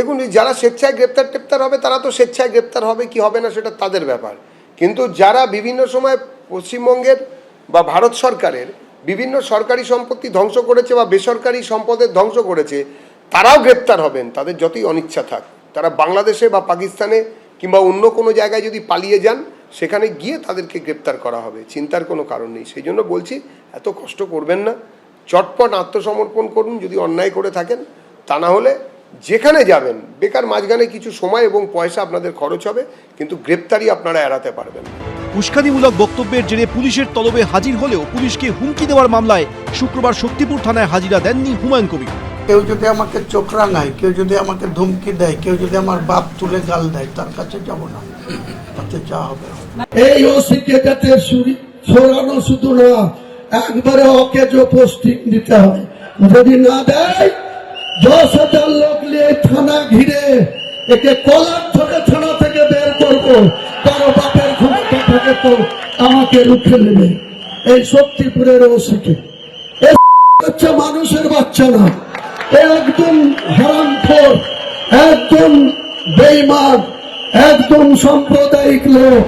দেখুন, যারা স্বেচ্ছায় গ্রেপ্তার হবে তারা তো স্বেচ্ছায় গ্রেপ্তার হবে কি হবে না সেটা তাদের ব্যাপার, কিন্তু যারা বিভিন্ন সময় পশ্চিমবঙ্গের বা ভারত সরকারের বিভিন্ন সরকারি সম্পত্তি ধ্বংস করেছে বা বেসরকারি সম্পদের ধ্বংস করেছে তারাও গ্রেপ্তার হবেন। তাদের যতই অনিচ্ছা থাক, তারা বাংলাদেশে বা পাকিস্তানে কিংবা অন্য কোনো জায়গায় যদি পালিয়ে যান সেখানে গিয়ে তাদেরকে গ্রেপ্তার করা হবে, চিন্তার কোনো কারণ নেই। সেই জন্য বলছি, এত কষ্ট করবেন না, চটপট আত্মসমর্পণ করুন যদি অন্যায় করে থাকেন। তা না হলে যেখানে যাবেন বেকার মাঝখানে কিছু সময় এবং পয়সা আপনাদের খরচ হবে, কিন্তু গ্রেপ্তারি আপনারা এড়াতে পারবেন না। উস্কানিমূলক বক্তব্যের জেরে পুলিশের তলবে হাজির হলেও পুলিশকে হুমকি দেওয়ার মামলায় শুক্রবার শক্তিপুর থানায় হাজিরা দেননি হুমায়ুন কবির। কেউ যদি আমাকে চোখ রাঙায়, কেউ যদি আমাকে ধমকি দেয়, কেউ যদি আমার বাপ তুলে গাল দেয়, তার কাছে যাব না, তাতে যা হবে। এই ওসিকে যাতে সরানো শুধু না, একবারে অকেজো পোস্টিং দিতে হয়। যদি না দেয় 10,000 লোক নিয়ে থানা ঘিরে একে কলার ধরে থানা থেকে বের করবো। কারো বাপের ক্ষমতা থাকে তো আমাকে রুখে নেবে। এই শক্তিপুরের ওসিকে হচ্ছে মানুষের বাচ্চা না, একদম হারামখোর, একদম বেঈমান, একদম সাম্প্রদায়িক লোক।